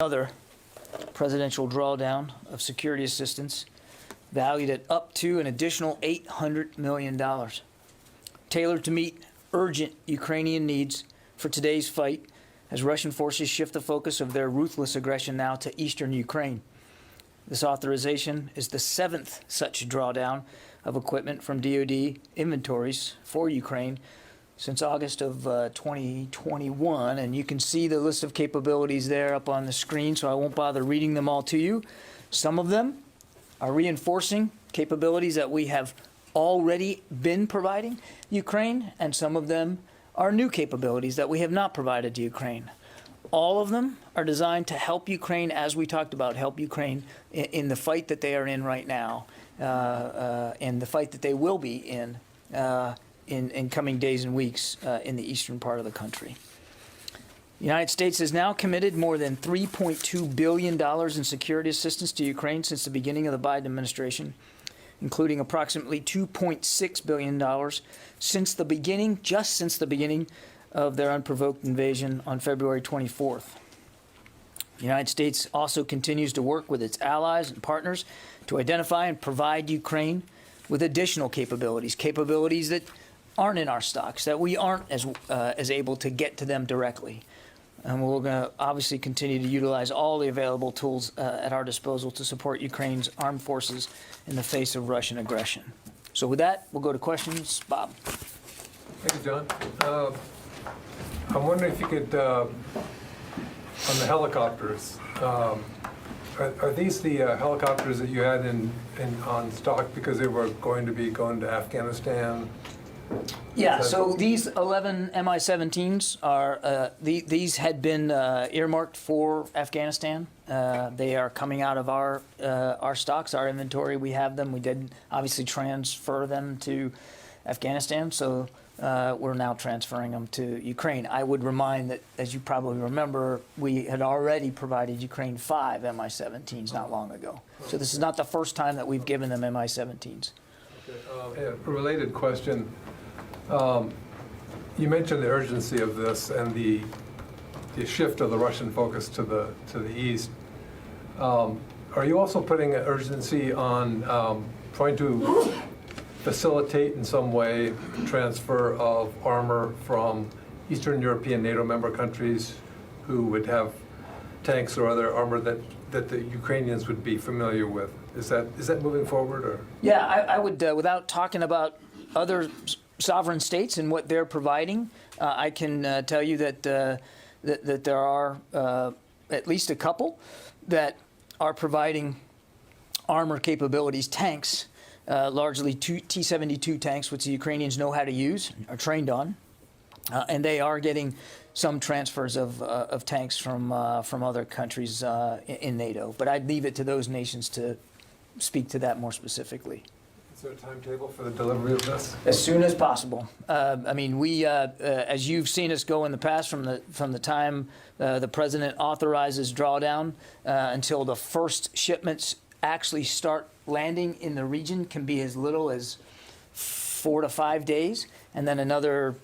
Another presidential drawdown of security assistance valued at up to an additional $800 million, tailored to meet urgent Ukrainian needs for today's fight as Russian forces shift the focus of their ruthless aggression now to eastern Ukraine. This authorization is the seventh such drawdown of equipment from DoD inventories for Ukraine since August of 2021, and you can see the list of capabilities there up on the screen, so I won't bother reading them all to you. Some of them are reinforcing capabilities that we have already been providing Ukraine, and some of them are new capabilities that we have not provided to Ukraine. All of them are designed to help Ukraine, as we talked about, help Ukraine in the fight that they are in right now, and the fight that they will be in coming days and weeks in the eastern part of the country. The United States has now committed more than $3.2 billion in security assistance to Ukraine since the beginning of the Biden administration, including approximately $2.6 billion since the beginning of their unprovoked invasion on February 24th. The United States also continues to work with its allies and partners to identify and provide Ukraine with additional capabilities that aren't in our stocks, that we aren't as able to get to them directly. And we're going to obviously continue to utilize all the available tools at our disposal to support Ukraine's armed forces in the face of Russian aggression. So with that, we'll go to questions. Bob. Thank you, John. I'm wondering if you could, on the helicopters, are these the helicopters that you had on stock because they were going to Afghanistan? Yeah, so these 11 Mi-17s are, these had been earmarked for Afghanistan. They are coming out of our stocks, our inventory. We have them. We did obviously transfer them to Afghanistan, so we're now transferring them to Ukraine. I would remind that, as you probably remember, we had already provided Ukraine 5 Mi-17s not long ago. So this is not the first time that we've given them Mi-17s. Okay. A related question. You mentioned the urgency of this and the shift of the Russian focus to the east. Are you also putting an urgency on trying to facilitate in some way transfer of armor from Eastern European NATO member countries who would have tanks or other armor that the Ukrainians would be familiar with? Is that moving forward? Or? Yeah, I would, without talking about other sovereign states and what they're providing, I can tell you that that there are at least a couple that are providing armor capabilities, tanks, largely T-72 tanks, which the Ukrainians know how to use, are trained on, and they are getting some transfers of tanks from other countries in NATO. But I'd leave it to those nations to speak to that more specifically. Is there a timetable for the delivery of this? As soon as possible. I mean, we, as you've seen us go in the past, from the time the president authorizes drawdown until the first shipments actually start landing in the region, can be as little as 4 to 5 days, and then another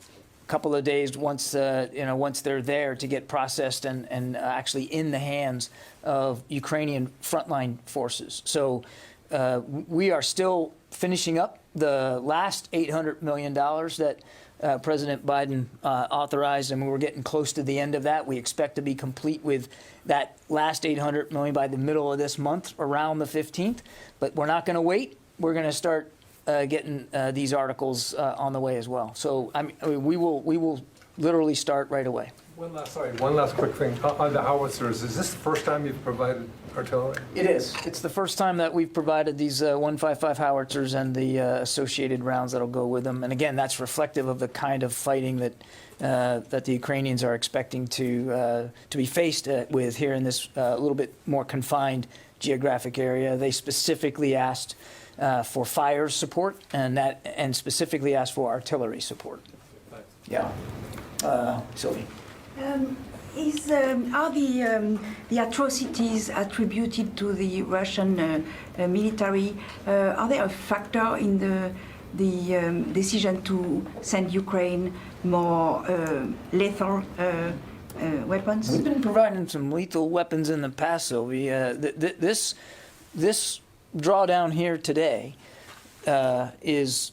couple of days once once they're there to get processed and actually in the hands of Ukrainian frontline forces. So we are still finishing up the last $800 million that President Biden authorized, and we're getting close to the end of that. We expect to be complete with that last $800 million by the middle of this month, around the 15th. But we're not going to wait. We're going to start getting these articles on the way as well. So I mean, we will literally start right away. One last quick thing. On the howitzers, is this the first time you've provided artillery? It is. It's the first time that we've provided these 155 howitzers and the associated rounds that'll go with them. And again, that's reflective of the kind of fighting that that the Ukrainians are expecting to be faced with here in this little bit more confined geographic area. They specifically asked for fire support and specifically asked for artillery support. Thanks. Yeah. Sylvie. Are the atrocities attributed to the Russian military, are they a factor in the decision to send Ukraine more lethal weapons? We've been providing some lethal weapons in the past, Sylvie. This drawdown here today is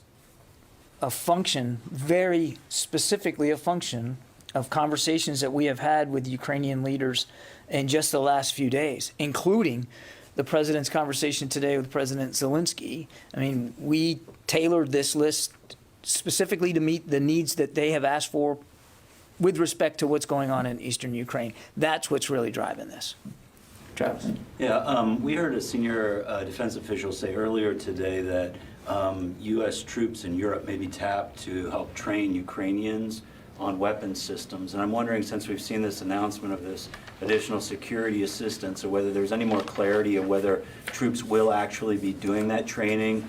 a function, very specifically a function of conversations that we have had with Ukrainian leaders in just the last few days, including the president's conversation today with President Zelensky. I mean, we tailored this list specifically to meet the needs that they have asked for with respect to what's going on in eastern Ukraine. That's what's really driving this. Travis? Yeah, we heard a senior defense official say earlier today that U.S. troops in Europe may be tapped to help train Ukrainians on weapons systems. And I'm wondering, since we've seen this announcement of this additional security assistance, or whether there's any more clarity of whether troops will actually be doing that training,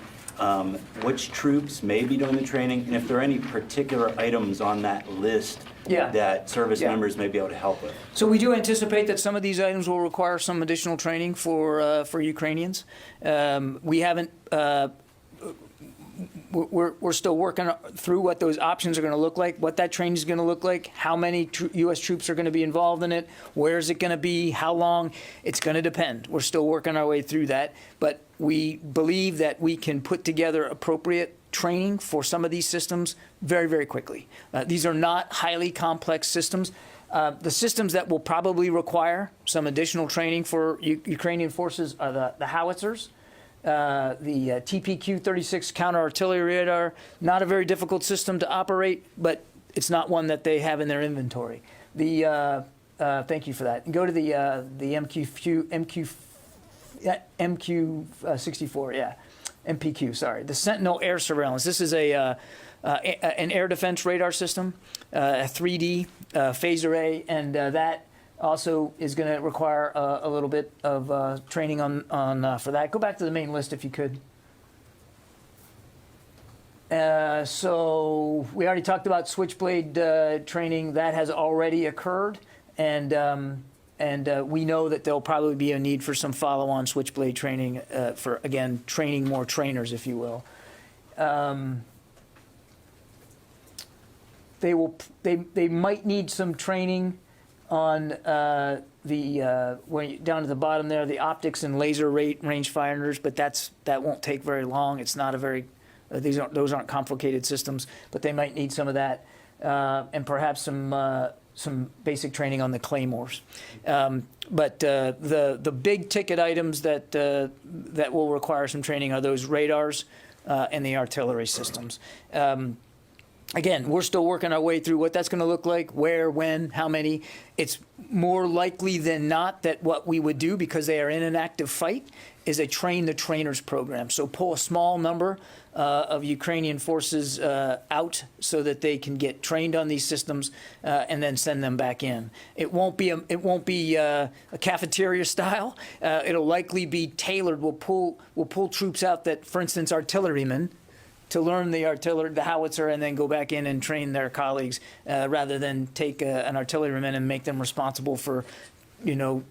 which troops may be doing the training, and if there are any particular items on that list that service members may be able to help with. So we do anticipate that some of these items will require some additional training for Ukrainians. We haven't. We're still working through what those options are going to look like, what that training is going to look like, how many U.S. troops are going to be involved in it, where is it going to be, how long. It's going to depend. We're still working our way through that, but we believe that we can put together appropriate training for some of these systems very, very quickly. These are not highly complex systems. The systems that will probably require some additional training for Ukrainian forces are the howitzers, the TPQ-36 counter-artillery radar. Not a very difficult system to operate, but it's not one that they have in their inventory. Thank you for that. Go to the MQ-64, MPQ, sorry. The Sentinel air surveillance. This is an air defense radar system, a 3D phase array, and that also is going to require a little bit of training on for that. Go back to the main list if you could. So we already talked about Switchblade training. That has already occurred, and we know that there'll probably be a need for some follow-on Switchblade training for, again, training more trainers, if you will. They might need some training on down at the bottom there, the optics and laser rangefinders, but that won't take very long. It's not a very those aren't complicated systems, but they might need some of that, and perhaps some basic training on the claymores. But the big ticket items that will require some training are those radars and the artillery systems. Again, we're still working our way through what that's going to look like, where, when, how many. It's more likely than not that what we would do, because they are in an active fight, is a train the trainers program. So pull a small number of Ukrainian forces out so that they can get trained on these systems and then send them back in. It won't be a cafeteria style. It'll likely be tailored. We'll pull troops out that, for instance, artillerymen, to learn the howitzer, and then go back in and train their colleagues, rather than take an artilleryman and make them responsible for,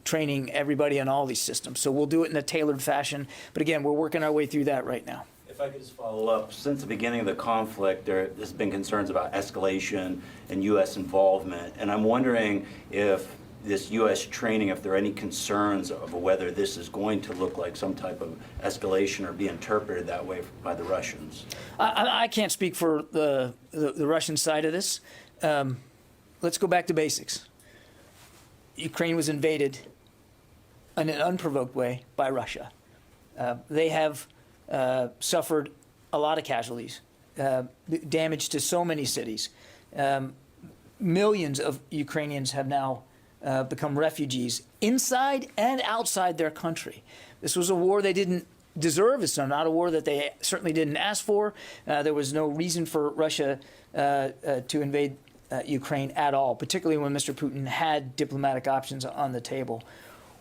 training everybody on all these systems. So we'll do it in a tailored fashion. But again, we're working our way through that right now. If I could just follow up, since the beginning of the conflict, there's been concerns about escalation and U.S. involvement, and I'm wondering if this U.S. training, if there are any concerns of whether this is going to look like some type of escalation or be interpreted that way by the Russians. I can't speak for the Russian side of this. Let's go back to basics. Ukraine was invaded in an unprovoked way by Russia. They have suffered a lot of casualties, damage to so many cities. Millions of Ukrainians have now become refugees inside and outside their country. This was a war they didn't deserve. It's not a war that they certainly didn't ask for. There was no reason for Russia to invade Ukraine at all, particularly when Mr. Putin had diplomatic options on the table.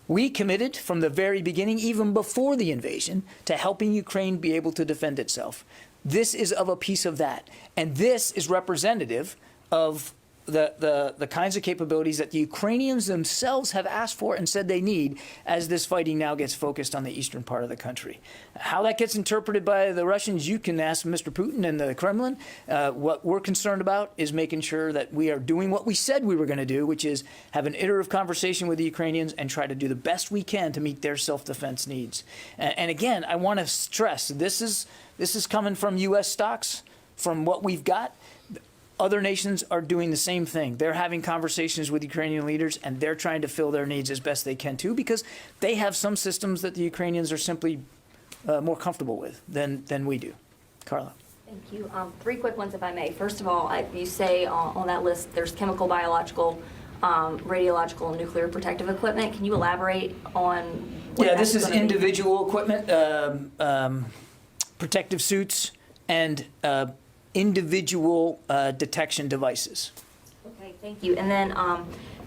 We committed from the very beginning, even before the invasion, to helping Ukraine be able to defend itself. This is of a piece of that. And this is representative of the kinds of capabilities that the Ukrainians themselves have asked for and said they need as this fighting now gets focused on the eastern part of the country. How that gets interpreted by the Russians, you can ask Mr. Putin and the Kremlin. What we're concerned about is making sure that we are doing what we said we were going to do, which is have an iterative conversation with the Ukrainians and try to do the best we can to meet their self-defense needs. And again, I want to stress, this is coming from U.S. stocks, from what we've got. Other nations are doing the same thing. They're having conversations with Ukrainian leaders, and they're trying to fill their needs as best they can, too, because they have some systems that the Ukrainians are simply more comfortable with than we do. Carla. Thank you. 3 quick ones, if I may. First of all, you say on that list there's chemical, biological, radiological, and nuclear protective equipment. Can you elaborate on what Yeah, that's this is gonna be? individual equipment, protective suits, and individual detection devices. Okay, thank you. And then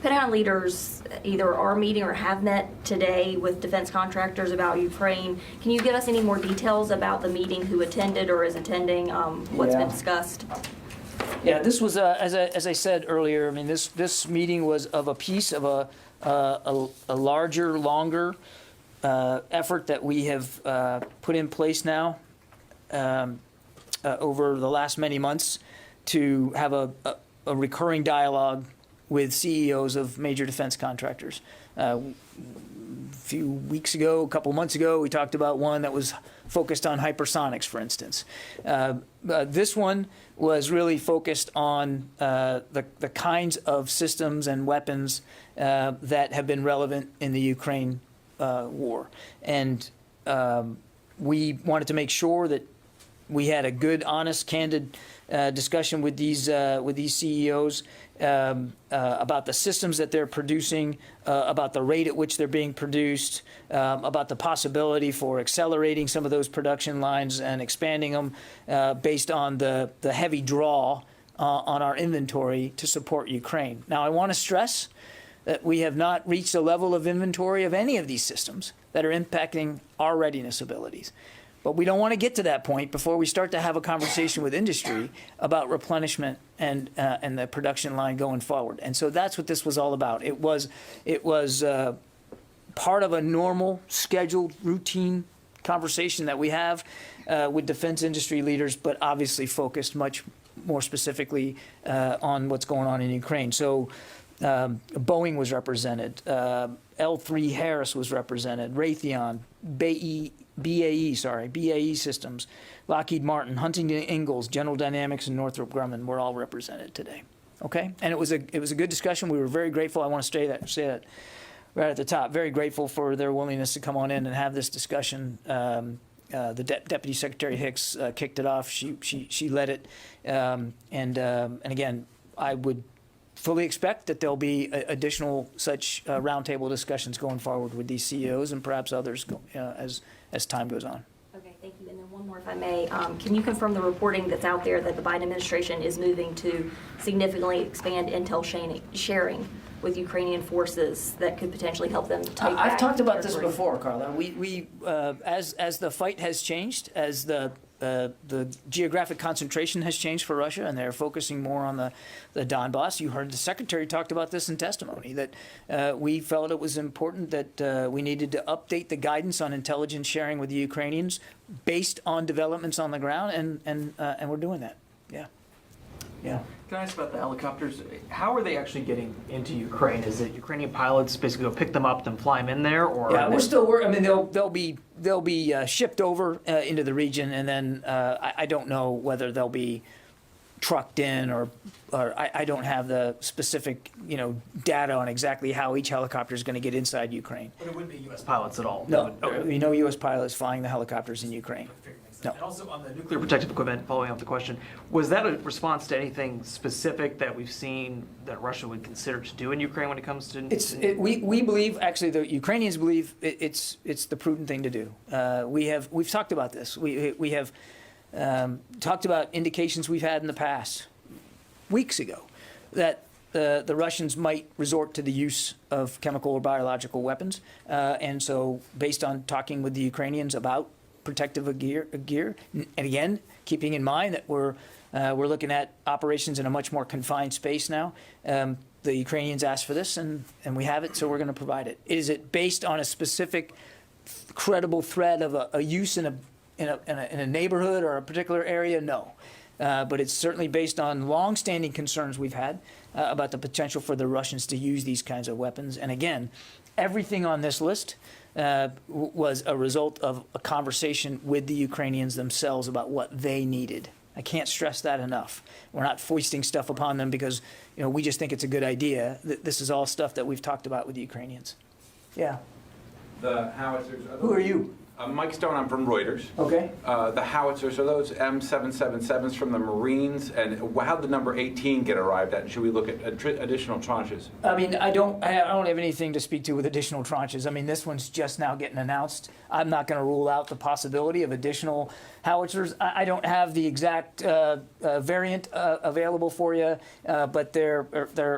Pentagon leaders either are meeting or have met today with defense contractors about Ukraine. Can you give us any more details about the meeting, who attended or is attending, what's been discussed? Yeah, this was, as I said earlier, I mean, this meeting was of a piece of a larger, longer effort that we have put in place now over the last many months to have a recurring dialogue with CEOs of major defense contractors. A few weeks ago, a couple months ago, we talked about one that was focused on hypersonics, for instance. This one was really focused on the kinds of systems and weapons that have been relevant in the Ukraine war. And we wanted to make sure that we had a good, honest, candid discussion with these CEOs about the systems that they're producing, about the rate at which they're being produced, about the possibility for accelerating some of those production lines and expanding them based on the heavy draw on our inventory to support Ukraine. Now, I want to stress that we have not reached a level of inventory of any of these systems that are impacting our readiness abilities. But we don't want to get to that point before we start to have a conversation with industry about replenishment and the production line going forward. And so that's what this was all about. It was part of a normal, scheduled, routine conversation that we have with defense industry leaders, but obviously focused much more specifically on what's going on in Ukraine. So Boeing was represented, L3 Harris was represented, Raytheon, BAE Systems, Lockheed Martin, Huntington Ingalls, General Dynamics, and Northrop Grumman were all represented today. Okay, and it was a good discussion. We were very grateful. I want to say that right at the top. Very grateful for their willingness to come on in and have this discussion. The Deputy Secretary Hicks kicked it off. She led it, and again, I would fully expect that there'll be additional such roundtable discussions going forward with these CEOs and perhaps others as time goes on. Okay, thank you. And then one more, if I may. Can you confirm the reporting that's out there that the Biden administration is moving to significantly expand intel sharing with Ukrainian forces that could potentially help them take back I've talked about this territory? before, Carla. We as the fight has changed, as the geographic concentration has changed for Russia, and they're focusing more on the Donbas. You heard the Secretary talked about this in testimony, that we felt it was important that we needed to update the guidance on intelligence sharing with the Ukrainians based on developments on the ground, and we're doing that. Yeah. Yeah. Can I ask about the helicopters? How are they actually getting into Ukraine? Is it Ukrainian pilots basically go pick them up, then fly them in there, or? Yeah, we're still working. I mean, they'll be shipped over into the region, and then I don't know whether they'll be trucked in or I don't have the specific data on exactly how each helicopter is going to get inside Ukraine. But it wouldn't be U.S. pilots at all? No, Okay. no U.S. pilots flying the helicopters in Ukraine. No. And also on the nuclear protective equipment, following up the question, was that a response to anything specific that we've seen that Russia would consider to do in Ukraine when it comes to? We believe, actually, the Ukrainians believe it's the prudent thing to do. We've talked about this. We have talked about indications we've had in the past, weeks ago, that the Russians might resort to the use of chemical or biological weapons. And so based on talking with the Ukrainians about protective gear, and again, keeping in mind that we're We're looking at operations in a much more confined space now. The Ukrainians asked for this, and we have it, so we're going to provide it. Is it based on a specific credible threat of a use in a neighborhood or a particular area? No. But it's certainly based on long-standing concerns we've had about the potential for the Russians to use these kinds of weapons. And again, everything on this list was a result of a conversation with the Ukrainians themselves about what they needed. I can't stress that enough. We're not foisting stuff upon them because, we just think it's a good idea. This is all stuff that we've talked about with the Ukrainians. Yeah. The howitzers. Who are you? I'm Mike Stone. I'm from Reuters. Okay. The howitzers, are those M777s from the Marines? And how did number 18 get arrived at? And should we look at additional tranches? I mean, I don't have anything to speak to with additional tranches. I mean, this one's just now getting announced. I'm not going to rule out the possibility of additional howitzers. I don't have the exact variant available for you, but they're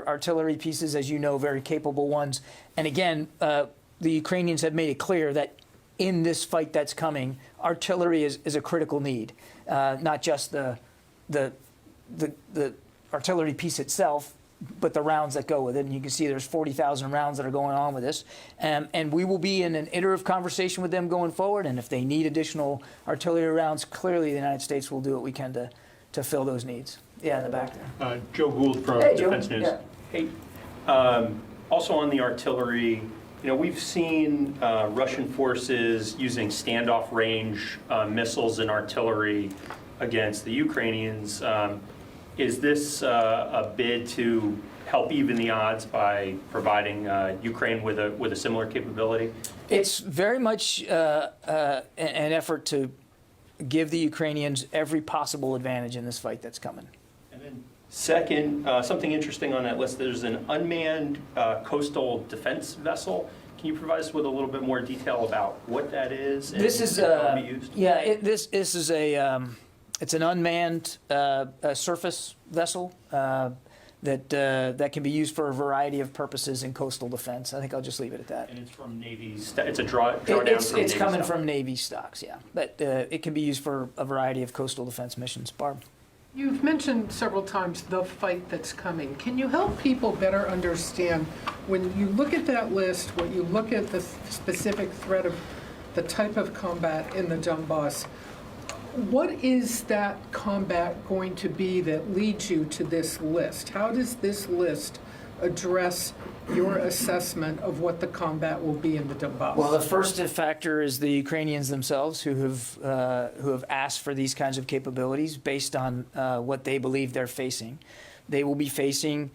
artillery pieces, as you know, very capable ones. And again, the Ukrainians have made it clear that in this fight that's coming, artillery is a critical need, not just the artillery piece itself, but the rounds that go with it. And you can see there's 40,000 rounds that are going on with this. And we will be in an iterative conversation with them going forward. And if they need additional artillery rounds, clearly the United States will do what we can to fill those needs. Yeah, in the back there. Joe Gould from Hey, Joe. Defense News. Yeah. Hey, also on the artillery, we've seen Russian forces using standoff range missiles and artillery against the Ukrainians. Is this a bid to help even the odds by providing Ukraine with a similar capability? It's very much an effort to give the Ukrainians every possible advantage in this fight that's coming. And then second, something interesting on that list, there's an unmanned coastal defense vessel. Can you provide us with a little bit more detail about what that is and This is how it'll be used? this is it's an unmanned surface vessel that can be used for a variety of purposes in coastal defense. I think I'll just leave it at that. And it's from Navy's, it's a drawdown from It's Navy coming stock. from Navy stocks, yeah. But it can be used for a variety of coastal defense missions. Barb? You've mentioned several times the fight that's coming. Can you help people better understand, when you look at that list, when you look at the specific threat of the type of combat in the Donbas, what is that combat going to be that leads you to this list? How does this list address your assessment of what the combat will be in the Donbas? Well, the first factor is the Ukrainians themselves, who have asked for these kinds of capabilities based on what they believe they're facing. They will be facing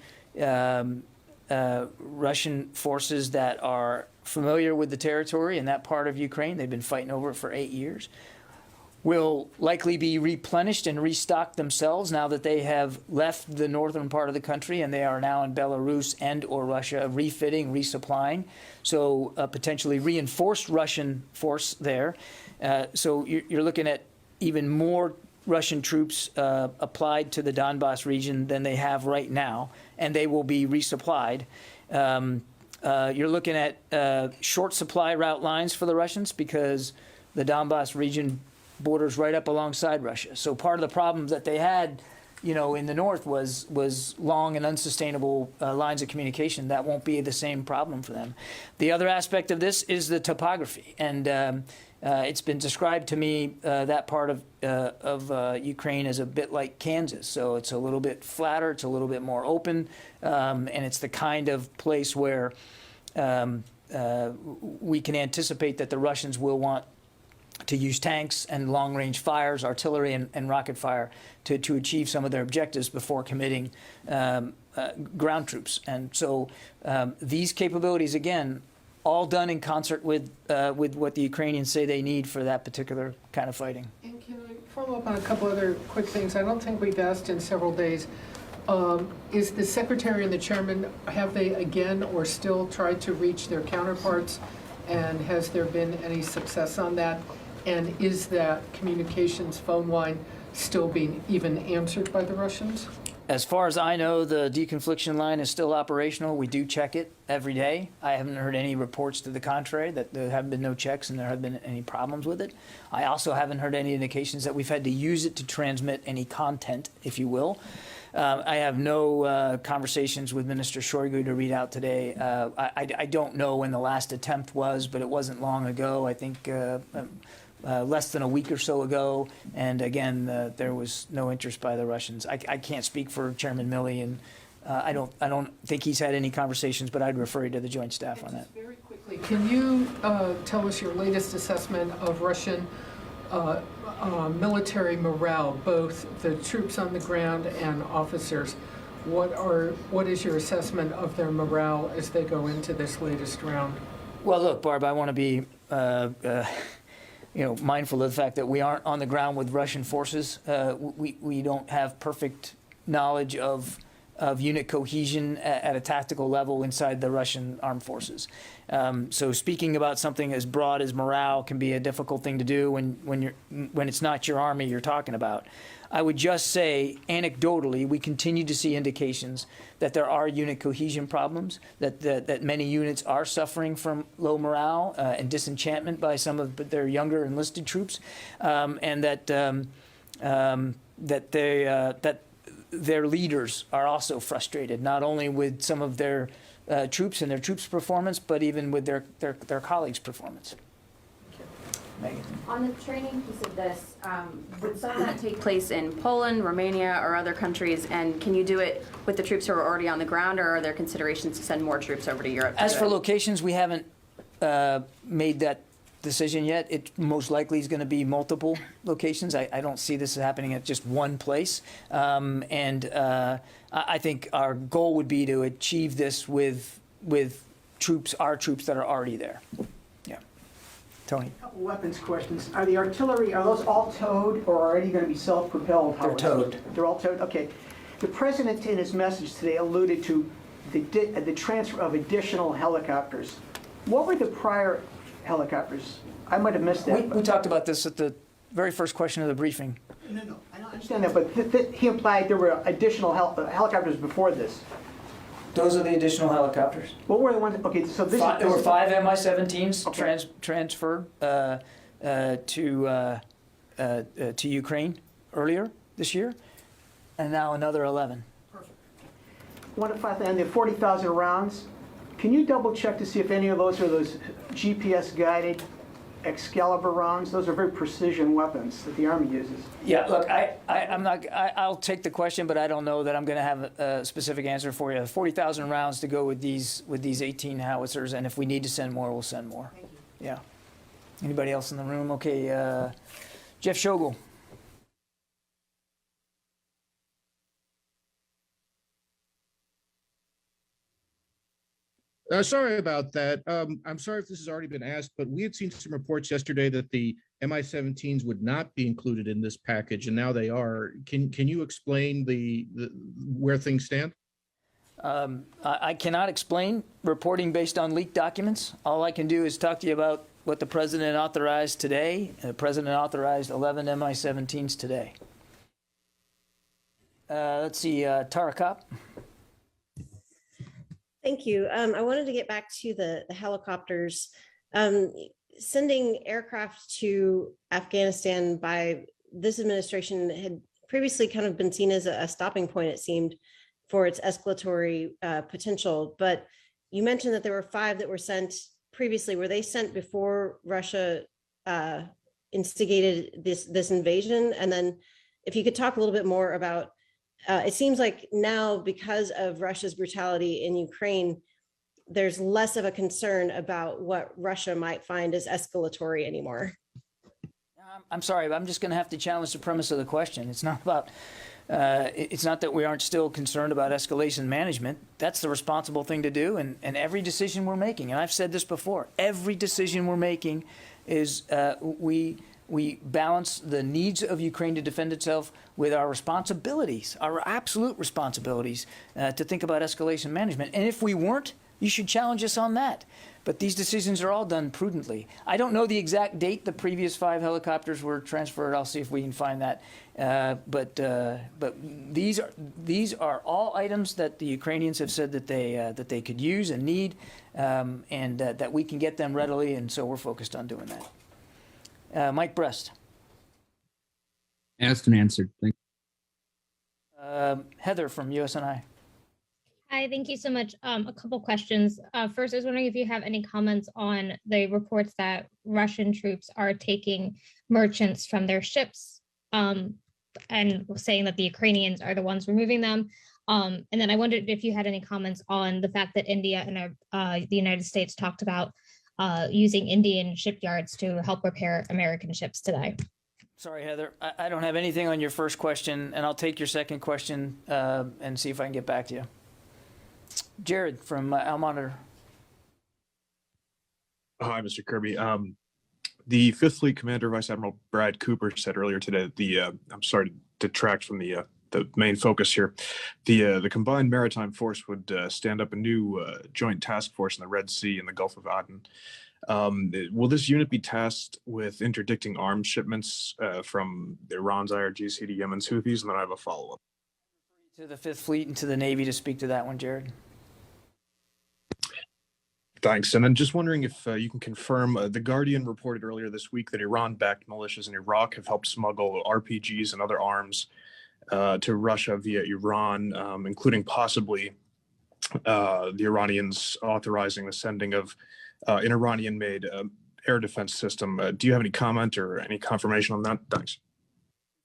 Russian forces that are familiar with the territory in that part of Ukraine. They've been fighting over it for 8 years. Will likely be replenished and restocked themselves now that they have left the northern part of the country and they are now in Belarus and or Russia, refitting, resupplying. So potentially reinforced Russian force there. So you're looking at even more Russian troops applied to the Donbas region than they have right now, and they will be resupplied. You're looking at short supply route lines for the Russians because the Donbas region borders right up alongside Russia. So part of the problem that they had, in the north was long and unsustainable lines of communication. That won't be the same problem for them. The other aspect of this is the topography, and it's been described to me that part of Ukraine as a bit like Kansas. So it's a little bit flatter, it's a little bit more open, and it's the kind of place where we can anticipate that the Russians will want to use tanks and long-range fires, artillery and rocket fire to achieve some of their objectives before committing ground troops. And so these capabilities, again, all done in concert with what the Ukrainians say they need for that particular kind of fighting. And can I follow up on a couple other quick things? I don't think we've asked in several days. Is the secretary and the chairman, have they again or still tried to reach their counterparts? And has there been any success on that? And is that communications phone line still being even answered by the Russians? As far as I know, the deconfliction line is still operational. We do check it every day. I haven't heard any reports to the contrary, that there have been no checks and there have been any problems with it. I also haven't heard any indications that we've had to use it to transmit any content, if you will. I have no conversations with Minister Shoigu to read out today. I don't know when the last attempt was, but it wasn't long ago. I think less than a week or so ago. And again, there was no interest by the Russians. I can't speak for Chairman Milley, and I don't think he's had any conversations, but I'd refer you to the Joint Staff on that. Just very quickly, can you tell us your latest assessment of Russian military morale, both the troops on the ground and officers? What is your assessment of their morale as they go into this latest round? Well, look, Barb, I want to be mindful of the fact that we aren't on the ground with Russian forces. We don't have perfect knowledge of unit cohesion at a tactical level inside the Russian armed forces. So speaking about something as broad as morale can be a difficult thing to do when it's not your army you're talking about. I would just say, anecdotally, we continue to see indications that there are unit cohesion problems, that many units are suffering from low morale and disenchantment by some of their younger enlisted troops, and that their leaders are also frustrated, not only with some of their troops and their troops' performance, but even with their colleagues' performance. Megan. On the training piece of this, would some of that take place in Poland, Romania, or other countries? And can you do it with the troops who are already on the ground, or are there considerations to send more troops over to Europe? As for locations, we haven't made that decision yet. It most likely is going to be multiple locations. I don't see this happening at just one place. I think our goal would be to achieve this with troops, our troops that are already there. Yeah. Tony. A couple weapons questions. Are the artillery, are those all towed or already going to be self-propelled? They're towed. They're all towed? Okay. The president in his message today alluded to the transfer of additional helicopters. What were the prior helicopters? I might have missed that. We talked about this at the very first question of the briefing. No. I don't understand that, but he implied there were additional helicopters before this. Those are the additional helicopters. What were the ones? Okay, so this There were 5 Mi-17s Okay. transferred to Ukraine earlier this year, and now another 11. Perfect. One of 5, and the 40,000 rounds. Can you double check to see if any of those are those GPS guided Excalibur rounds? Those are very precision weapons that the Army uses. Yeah, look, I'll take the question, but I don't know that I'm going to have a specific answer for you. 40,000 rounds to go with these 18 howitzers, and if we need to send more, we'll send more. Thank you. Yeah. Anybody else in the room? Okay, Jeff Shogel. Sorry about that. I'm sorry if this has already been asked, but we had seen some reports yesterday that the Mi-17s would not be included in this package, and now they are. Can you explain where things stand? I cannot explain reporting based on leaked documents. All I can do is talk to you about what the president authorized today. The president authorized 11 Mi-17s today. Let's see, Tara Kopp. Thank you. I wanted to get back to the helicopters. Sending aircraft to Afghanistan by this administration had previously kind of been seen as a stopping point, it seemed, for its escalatory potential. But you mentioned that there were 5 that were sent previously. Were they sent before Russia instigated this invasion? And then if you could talk a little bit more about it seems like now, because of Russia's brutality in Ukraine, there's less of a concern about what Russia might find as escalatory anymore. I'm sorry, but I'm just going to have to challenge the premise of the question. It's not about, it's not that we aren't still concerned about escalation management. That's the responsible thing to do, and every decision we're making, and I've said this before, every decision we're making is we balance the needs of Ukraine to defend itself with our responsibilities, our absolute responsibilities to think about escalation management. And if we weren't, you should challenge us on that. But these decisions are all done prudently. I don't know the exact date the previous 5 helicopters were transferred. I'll see if we can find that. But these are all items that the Ukrainians have said that they could use and need, and that we can get them readily. And so we're focused on doing that. Mike Brest. Asked and answered. Thank Heather from USNI. Hi, thank you so much. A couple questions. First, I was wondering if you have any comments on the reports that Russian troops are taking merchants from their ships, and saying that the Ukrainians are the ones removing them. And then I wondered if you had any comments on the fact that India and the United States talked about using Indian shipyards to help repair American ships today. Sorry, Heather. I don't have anything on your first question, and I'll take your second question and see if I can get back to you. Jared from Al Monitor. Hi, Mr. Kirby. The Fifth Fleet Commander, Vice Admiral Brad Cooper, said earlier today that I'm sorry to detract from the main focus here. The combined maritime force would stand up a new joint task force in the Red Sea and the Gulf of Aden. Will this unit be tasked with interdicting arms shipments from Iran's IRGC to Yemen's Houthis? And then I have a follow-up. To the Fifth Fleet and to the Navy to speak to that one, Jared. Thanks. And then just wondering if you can confirm, The Guardian reported earlier this week that Iran-backed militias in Iraq have helped smuggle RPGs and other arms to Russia via Iran, including possibly the Iranians authorizing the sending of an Iranian-made air defense system. Do you have any comment or any confirmation on that? Thanks.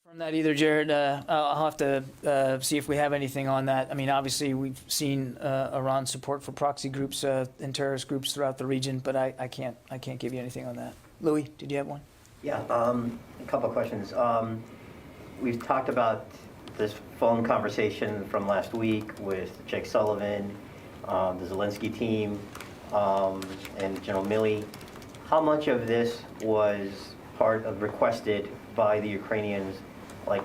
From that either, Jared. I'll have to see if we have anything on that. I mean, obviously, we've seen Iran's support for proxy groups and terrorist groups throughout the region, but I can't give you anything on that. Louis, did you have one? Yeah, a couple of questions. We've talked about this phone conversation from last week with Jake Sullivan, the Zelensky team, and General Milley. How much of this was part of requested by the Ukrainians, like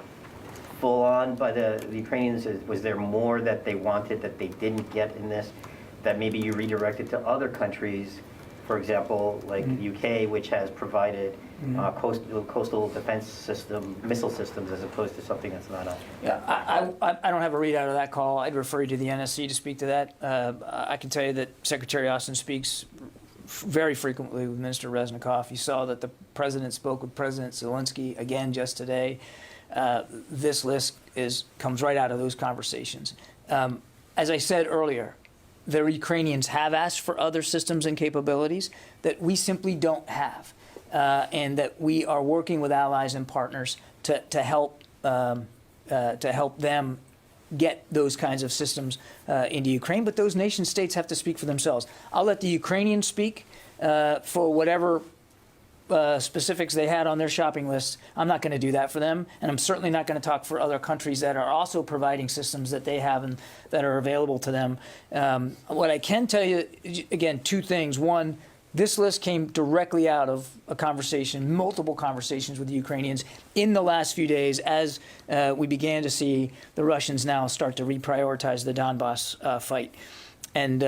full on by the Ukrainians? Was there more that they wanted that they didn't get in this, that maybe you redirected to other countries, for example, like the UK, which has provided coastal defense system, missile systems, as opposed to something that's not us? Yeah, I don't have a readout of that call. I'd refer you to the NSC to speak to that. I can tell you that Secretary Austin speaks very frequently with Minister Reznikov. You saw that the president spoke with President Zelensky again just today. This list comes right out of those conversations. As I said earlier, the Ukrainians have asked for other systems and capabilities that we simply don't have, and that we are working with allies and partners to help them get those kinds of systems into Ukraine. But those nation states have to speak for themselves. I'll let the Ukrainians speak for whatever specifics they had on their shopping list. I'm not going to do that for them, and I'm certainly not going to talk for other countries that are also providing systems that they have and that are available to them. What I can tell you, again, two things. One, this list came directly out of a conversation, multiple conversations with the Ukrainians in the last few days as we began to see the Russians now start to reprioritize the Donbas fight. And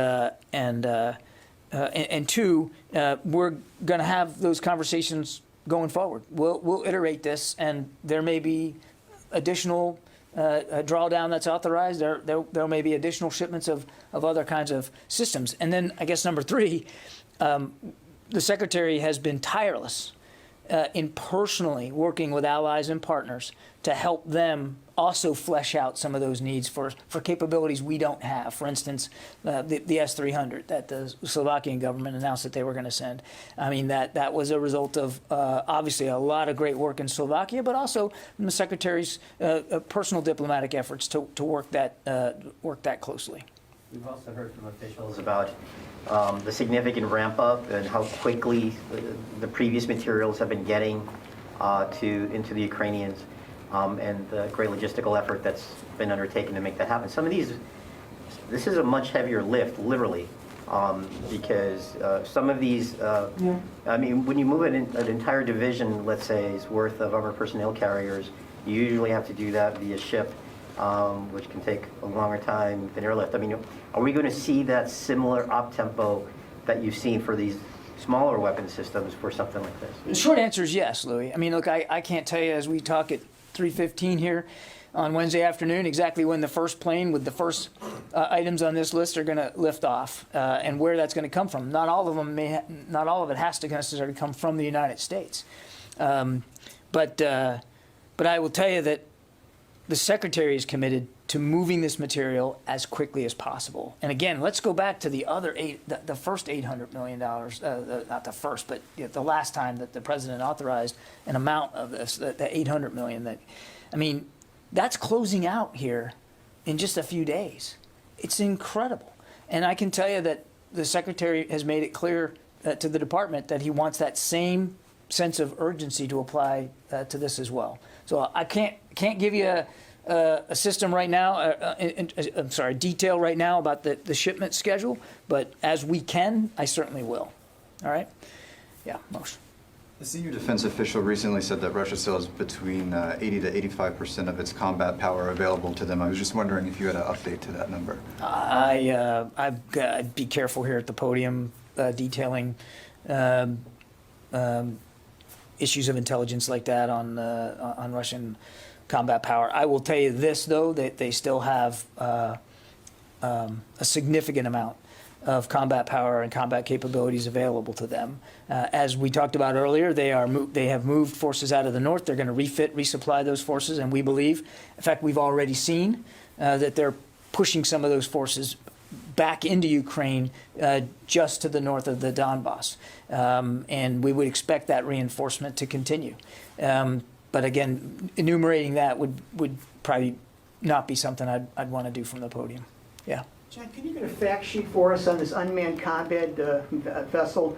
two, we're going to have those conversations going forward. We'll iterate this, and there may be additional drawdown that's authorized. There may be additional shipments of other kinds of systems. And then I guess number three, the Secretary has been tireless in personally working with allies and partners to help them also flesh out some of those needs for capabilities we don't have. For instance, the S-300 that the Slovakian government announced that they were going to send. I mean, that was a result of obviously a lot of great work in Slovakia, but also from the Secretary's personal diplomatic efforts to work that closly. We've also heard from officials about the significant ramp up and how quickly the previous materials have been getting into the Ukrainians, and the great logistical effort that's been undertaken to make that happen. Some of this is a much heavier lift, literally, because some of these, I mean, when you move an entire division, let's say, worth of armored personnel carriers, you usually have to do that via ship, which can take a longer time than airlift. I mean, are we going to see that similar op-tempo that you've seen for these smaller weapon systems for something like this? The short answer is yes, Louis. I mean, look, I can't tell you as we talk at 3:15 here on Wednesday afternoon exactly when the first plane with the first items on this list are going to lift off and where that's going to come from. Not all of it has to necessarily come from the United States. But I will tell you that the Secretary is committed to moving this material as quickly as possible. And again, let's go back to the first $800 million, not the first, but the last time that the President authorized an amount of this, the $800 million. That's closing out here in just a few days. It's incredible. And I can tell you that the Secretary has made it clear to the Department that he wants that same sense of urgency to apply to this as well. So I can't give you a system right now, detail right now about the shipment schedule, but as we can, I certainly will. All right? Yeah, Moshe. A senior defense official recently said that Russia still has between 80 to 85% of its combat power available to them. I was just wondering if you had an update to that number. I'd be careful here at the podium detailing issues of intelligence like that on Russian combat power. I will tell you this, though, that they still have a significant amount of combat power and combat capabilities available to them. As we talked about earlier, they have moved forces out of the north. They're going to refit, resupply those forces, and we believe, in fact, we've already seen that they're pushing some of those forces back into Ukraine just to the north of the Donbas. And we would expect that reinforcement to continue. But again, enumerating that would probably not be something I'd want to do from the podium. Yeah. John, can you get a fact sheet for us on this unmanned combat vessel?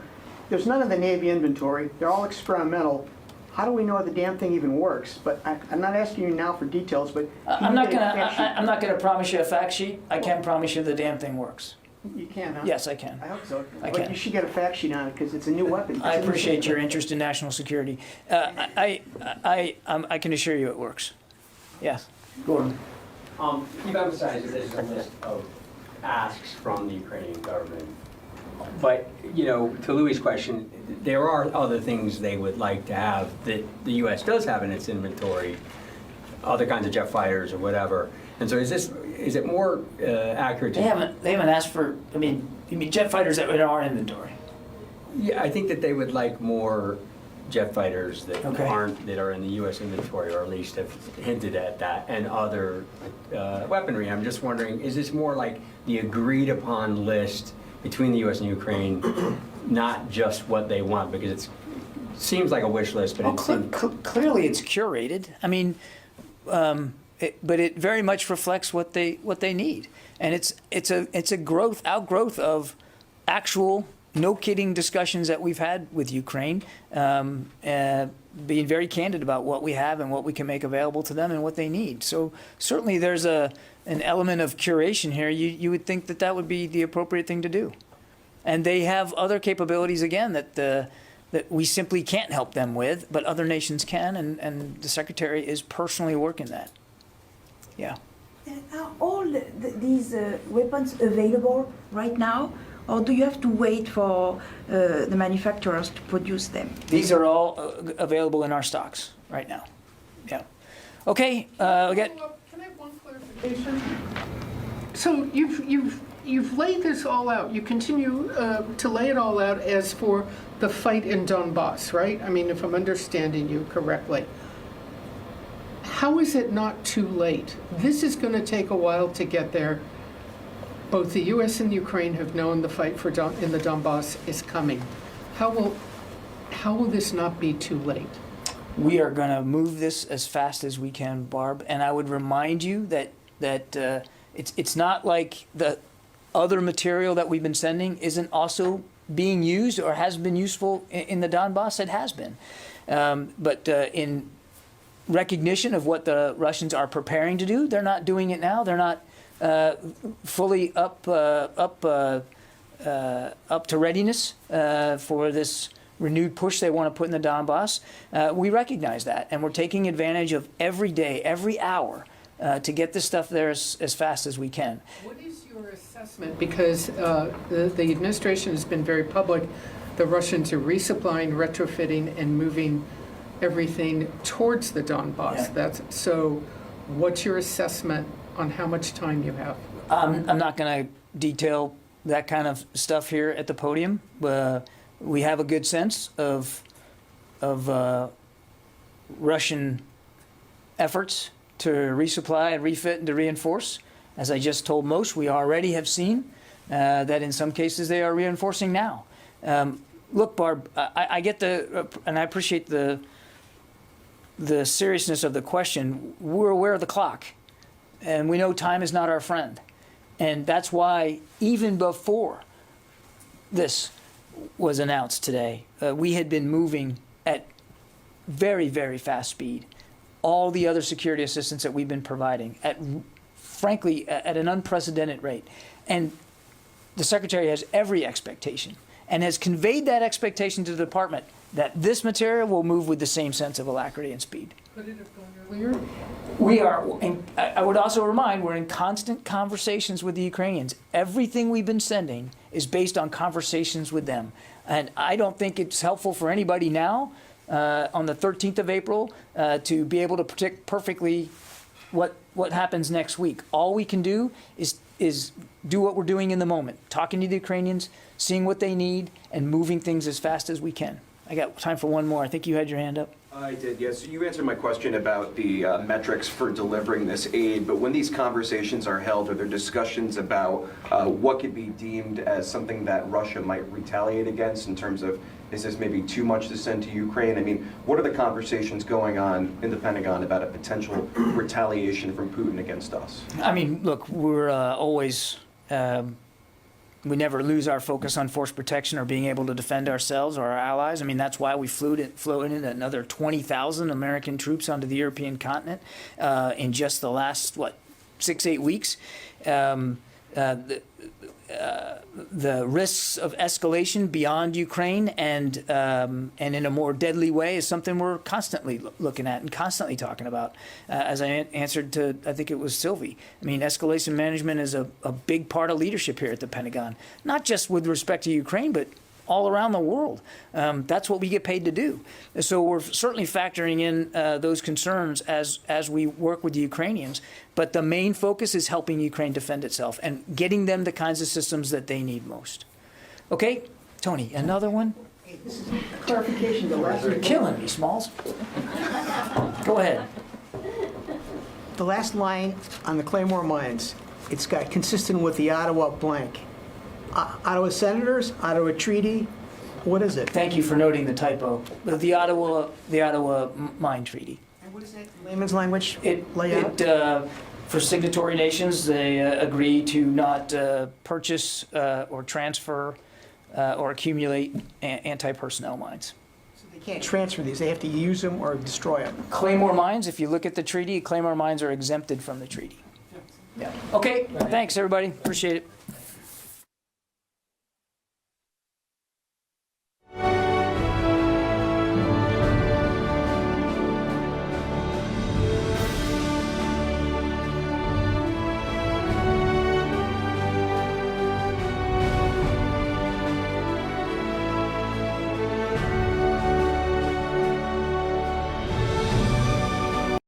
There's none in the Navy inventory. They're all experimental. How do we know the damn thing even works? But I'm not asking you now for details, but I'm not gonna promise you a fact sheet. I can promise you the damn thing works. You can, huh? Yes, I can. I hope so. I But can. you should get a fact sheet on it because it's a new weapon. I appreciate your interest in national security. I can assure you it works. Yes, Gordon. You've emphasized that there's a list of asks from the Ukrainian government. But, to Louis' question, there are other things they would like to have that the U.S. does have in its inventory, other kinds of jet fighters or whatever. And so is it more accurate to... They haven't asked for, you mean jet fighters that are in our inventory? Yeah, I think that they would like more jet fighters that that are in the U.S. inventory, or at least have hinted at that, and other weaponry. I'm just wondering, is this more like the agreed upon list between the U.S. and Ukraine, not just what they want? Because it seems like a wish list, but clearly it's curated. But it very much reflects what they need, and it's a outgrowth of actual, no kidding discussions that we've had with Ukraine, being very candid about what we have and what we can make available to them and what they need. So certainly there's an element of curation here. You would think that would be the appropriate thing to do, and they have other capabilities again that we simply can't help them with, but other nations can, and the Secretary is personally working that. Yeah. Are all these weapons available right now, or do you have to wait for the manufacturers to produce them? These are all available in our stocks right now. Yeah. Okay. Can I have one clarification? So you've laid this all out. You continue to lay it all out as for the fight in Donbas, right? If I'm understanding you correctly. How is it not too late? This is going to take a while to get there. Both the U.S. and Ukraine have known the fight in the Donbas is coming. How will this not be too late? We are going to move this as fast as we can, Barb. And I would remind you that it's not like the other material that we've been sending isn't also being used or has been useful in the Donbas. It has been, but in recognition of what the Russians are preparing to do, they're not doing it now. They're not fully up to readiness for this renewed push they want to put in the Donbas. We recognize that, and we're taking advantage of every day, every hour, to get this stuff there as fast as we can. What is your your assessment, because the administration has been very public, the Russians are resupplying, retrofitting, and moving everything towards the Donbas. Yeah. So what's your assessment on how much time you have? I'm not going to detail that kind of stuff here at the podium. We have a good sense of Russian efforts to resupply and refit and to reinforce. As I just told most, we already have seen that in some cases they are reinforcing now. Look, Barb, I get and I appreciate the seriousness of the question. We're aware of the clock, and we know time is not our friend. And that's why even before this was announced today, we had been moving at very, very fast speed. All the other security assistance that we've been providing frankly, at an unprecedented rate. And the Secretary has every expectation and has conveyed that expectation to the department that this material will move with the same sense of alacrity and speed. Could it have gone earlier? We are, and I would also remind, we're in constant conversations with the Ukrainians. Everything we've been sending is based on conversations with them. And I don't think it's helpful for anybody now, on the 13th of April, to be able to predict perfectly what happens next week. All we can do is do what we're doing in the moment, talking to the Ukrainians, seeing what they need, and moving things as fast as we can. I got time for one more. I think you had your hand up. I did, yes. You answered my question about the metrics for delivering this aid, but when these conversations are held, are there discussions about what could be deemed as something that Russia might retaliate against in terms of, is this maybe too much to send to Ukraine? I mean, what are the conversations going on in the Pentagon about a potential retaliation from Putin against us? I mean, Look, we're always... we never lose our focus on force protection or being able to defend ourselves or our allies. I mean, that's why we floated in another 20,000 American troops onto the European continent in just the last, 6-8 weeks. The risks of escalation beyond Ukraine and in a more deadly way is something we're constantly looking at and constantly talking about. As I answered to, I think it was Sylvie, I mean, escalation management is a big part of leadership here at the Pentagon, not just with respect to Ukraine, but all around the world. That's what we get paid to do. So we're certainly factoring in those concerns as we work with the Ukrainians. But the main focus is helping Ukraine defend itself and getting them the kinds of systems that they need most. Okay, Tony, another one? This is clarification. You're killing me, Smalls. Go ahead. The last line on the Claymore mines, it's got consistent with the Ottawa blank. Ottawa Senators, Ottawa Treaty, what is it? Thank you for noting the typo. The Ottawa Mine Treaty. And what is that in layman's language? For signatory nations, they agree to not purchase or transfer or accumulate anti-personnel mines. So they can't transfer these, they have to use them or destroy them. Claymore mines, if you look at the treaty, Claymore mines are exempted from the treaty. Yeah. Okay, thanks everybody, appreciate it.